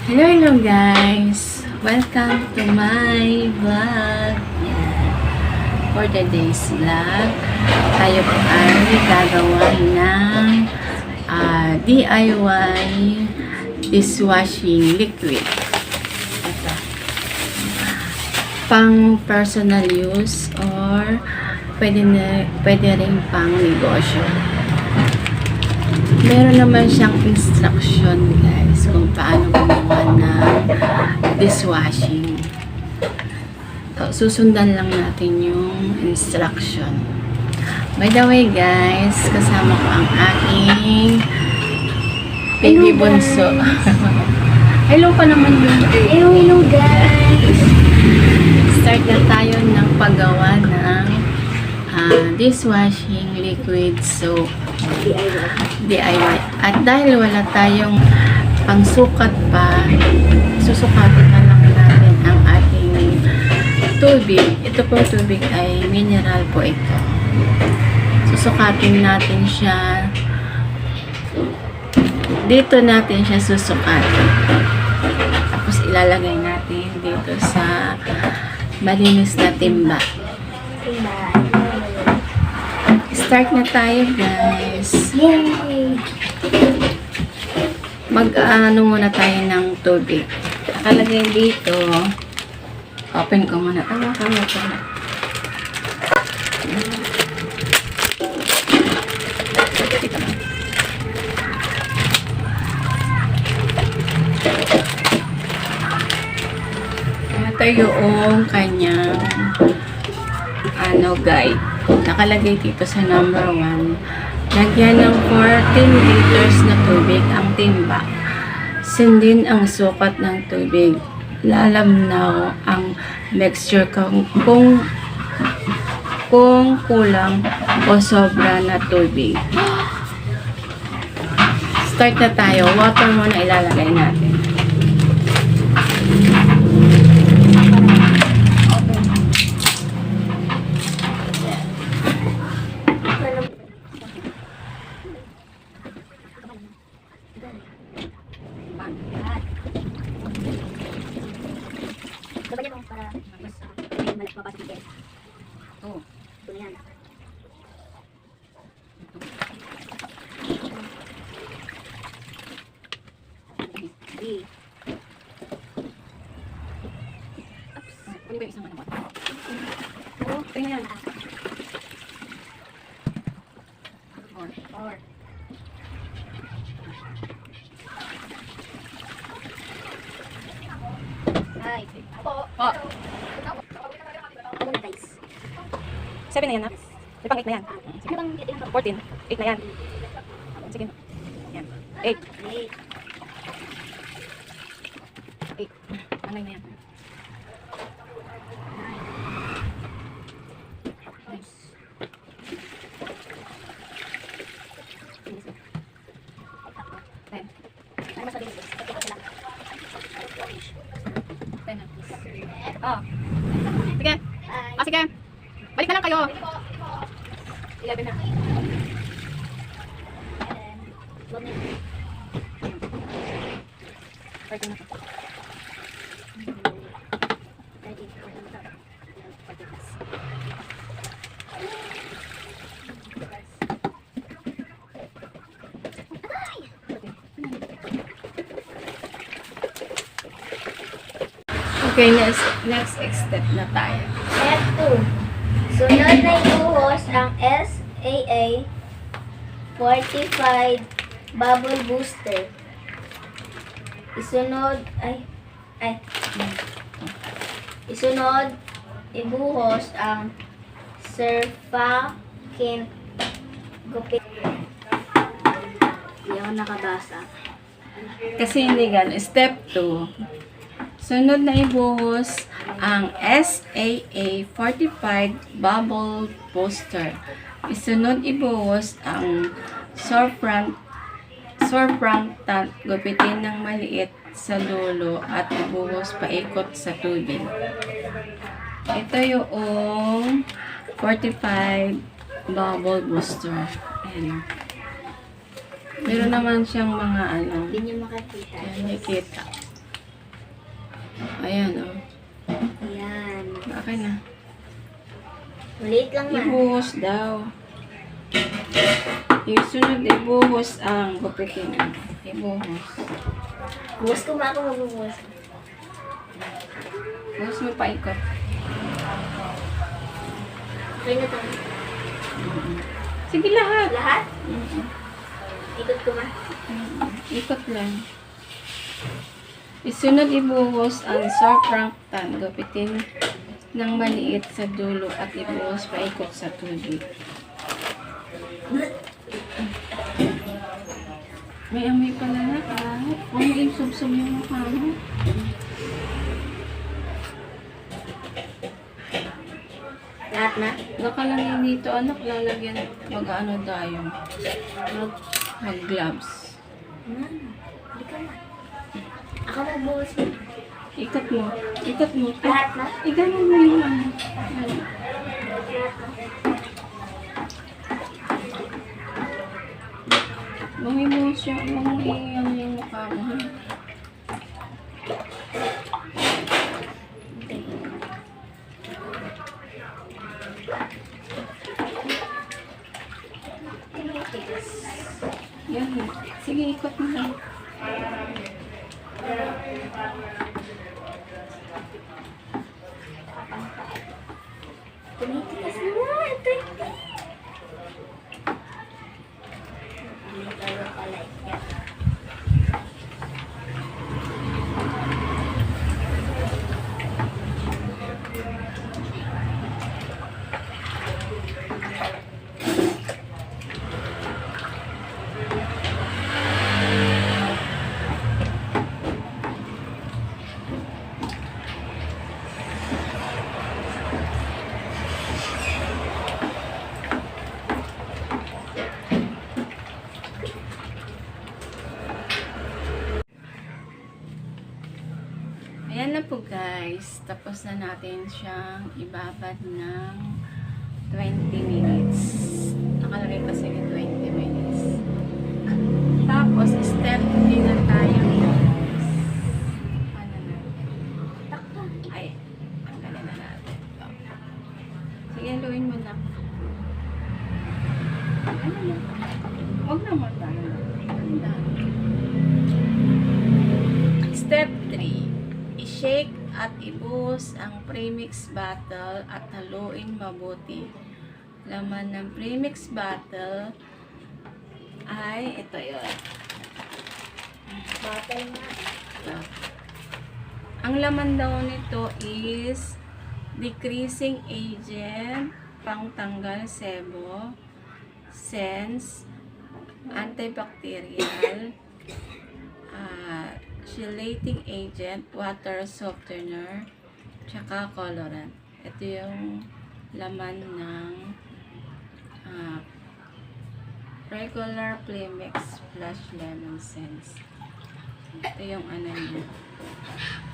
Hello guys! Welcome to my vlog. Yan. For today's vlog, tayo po ay gagawa ng DIY dishwashing liquid. Ito. Pang personal use or pwede rin pang negosyo. Meron naman siyang instruction guys kung paano gumawa ng dishwashing. So, susundan lang natin yung instruction. By the way guys, kasama ko ang aking baby bunso. Hello pa naman yun. Hello guys! Start na tayo ng paggawa ng dishwashing liquid soap. DIY. At dahil wala tayong pangsukat pa, susukatin na lang natin ang ating tubig. Ito po tubig ay mineral po ito. Susukatin natin siya. Dito natin siya susukatin. Tapos ilalagay natin dito sa malinis na timba. Start na tayo guys. Yay! Mag-ano muna tayo ng tubig. Nakalagay dito. Open ko muna. Tama ka mo ito. Ito yung kanyang guide. Nakalagay dito sa number 1. Lagyan ng 14 liters na tubig ang timba. Sundin ang sukat ng tubig. Lalamnaw ang mixture kung kulang o sobra na tubig. Start na tayo. Water muna ilalagay natin. Laban mo para mas mapapasok yung Oh. ito na yan. B. Ano ba yung isang ano ba? Oh, Ito na yan. or. Ay, po. Oh. Ako na guys. 7 na yan na? May pang 8 na yan. Ano bang ilan ba? 14. 8 na yan. Sige. Yan. 8. Ay, 8. Ano na yan? Nice. Ten. ano masabi nito? Ito ko lang. 10 na. Oh. Sige. Ay. Ah, sige. Balik na lang kayo. 11 na. Love me. 13 na. Okay, next step na tayo. Step 2. Sunod na ibuhos ang SAA Fortified Bubble Booster. Isunod, ibuhos ang Surfactant Gupit. Hindi ako nakabasa. Kasi hindi gan. Step 2. Sunod na ibuhos ang SAA Fortified Bubble Booster. Isunod ibuhos ang Surfactant. Gupitin ng maliit sa dulo at ibuhos paikot sa tubig. Ito yung Fortified Bubble Booster. Ayan. Meron naman siyang mga Hindi niyo makakita. Nakikita. Ayan, oh. Ayan. Baka na. Maliit lang na. Ibuhos daw. Yung sunod, ibuhos ang gupitin. Ibuhos. Bukas ko ba ako magbubukas? Buhos mo paikot. Okay na to. Sige, lahat. Lahat? Mm-mm. Ikot ko ba? Ikot lang. Isunod ibuhos ang surfactant. Gupitin ng maliit sa dulo at ibuhos paikot sa tubig. May amoy pala na. Huwag mo isubsob yung mukha mo. Lahat na? Baka lang yun dito, anak. Lalagyan. Mag-ano tayo. Mag-gloves. Hindi ka na. Ako magbukas mo. Ikot mo. Ikot mo. Lahat na? Iganon mo yung ano. Ano. Lahat na? Bumibuhos yung yung mukha mo. Ha? Yan. Sige, ikot mo lang. Tumitikas na nga. Ito hindi. Hindi tayo pala yan. Ayan na po guys. Tapos na natin siyang ibabad ng 20 minutes. Nakalagay kasi yung 20 minutes. Tapos, step 3 na tayo guys. Ano natin? Ay, tanggalin na natin. Sige, luin mo na. Ano na? Huwag naman tayo. Step 3. I-shake at ibuhos ang premix bottle at haluin mabuti. Laman ng premix bottle ay ito yun. Bottle na. Ito. Ang laman daw nito is decreasing agent, pangtanggal sebo, sense, antibacterial, chelating agent, water softener, tsaka colorant. Ito yung laman ng regular Playmix Flash Lemon Sense. Ito yung ano niya.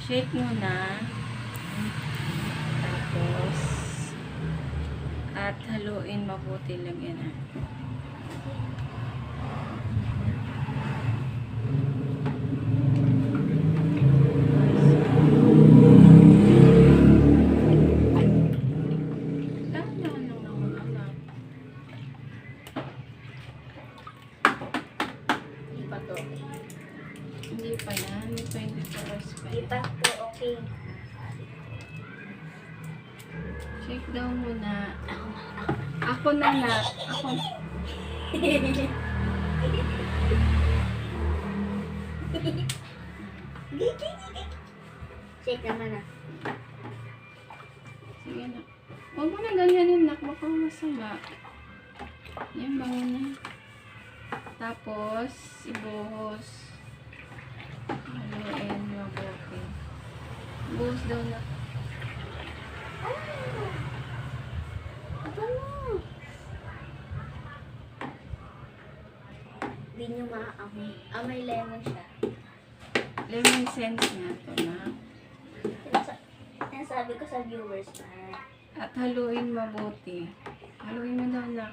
Shake mo na. Tapos, at haluin mabuti lang yan. Hindi pa yan. May 24 hours pa Di yan. pa po okay. Shake daw muna. Ako na na. Ako. Shake naman na. Sige na. Huwag mo na ganyanin nak. Baka masama. Yan, bango na. Tapos, ibuhos. Haluin mabuti. Buhos daw na. Aba mo. Hindi nyo maaamoy. May lemon siya. Lemon sense nga to na. Sinasabi ko sa viewers na. At haluin mabuti. Haluin mo daw na.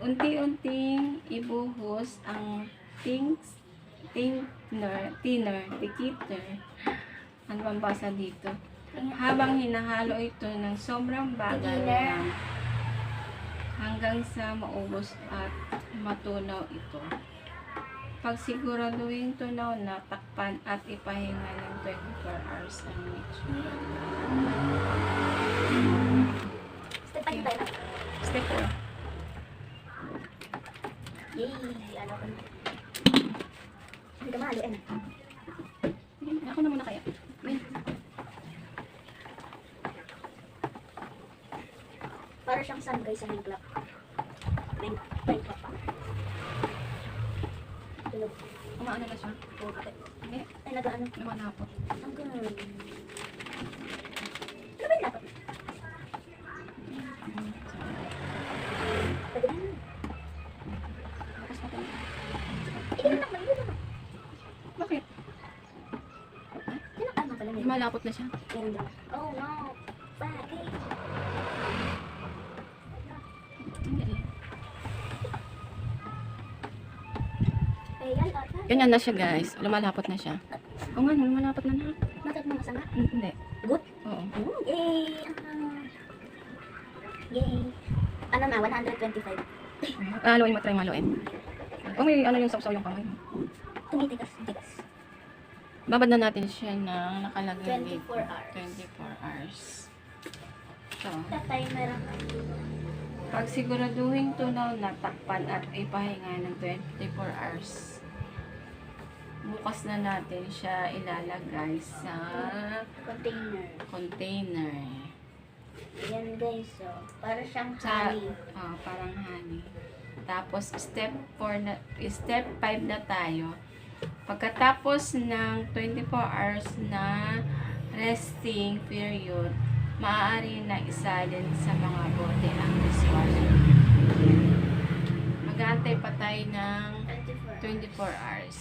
unti-unting ibuhos ang tikiter. Ano bang basa dito? Habang hinahalo ito ng sobrang bagal lang hanggang sa maubos at matunaw ito. Pagsiguraduhin tunaw na, takpan at ipahinga ng 24 hours ang mixture. Step by step. Step 4. Yay! Ano ko na. Hindi ka mahaluin. Ako na muna kaya. Wait. Para siyang sun guys sa main clock. Main clock pa. Tulog. Umaano na siya? Hindi. Ay, nag-ano. Lumalapot. Ang ganun. Ano ba yung dapat? Pwede na. Tapos natin. Ikinak na yun. Bakit? Tinakama pala nila. Lumalapot na siya. Meron daw. Oh no. Bakit? Hindi. Ayan, ata. Ganyan na siya guys. Lumalapot na siya. Oo nga, lumalapot na na. Bakit mo masama? Hindi. Good? Oo. Yay! Yay! Ano na, 125. Haluin mo, try mo haluin. O may ano yung sausaw yung kamay mo. Tumitigas. Babad na natin siya ng nakalagay 24 dito. hours. 24 hours. So, Timer ang pag siguraduhin tunaw na, takpan at ipahinga ng 24 hours. Bukas na natin siya ilalagay sa container. Ayan guys, so, para siyang Sa, honey. parang honey. Tapos, step 5 na tayo. Pagkatapos ng 24 hours na resting period, maaari na isalin sa mga bote ang dishwasher. Mag-aantay pa tayo ng 24 hours.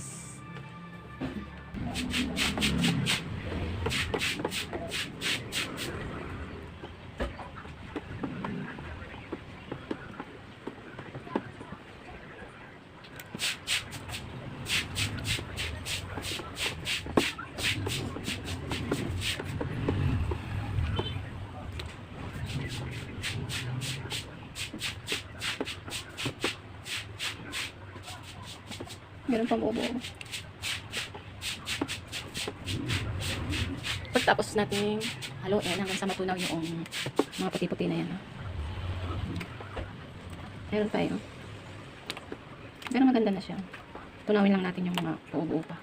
Meron pang buo. Pagtapos natin haluin hanggang sa matunaw yung mga puti-puti na yan. Meron tayo. Pero maganda na siya. Tunawin lang natin yung mga buo-buo pa.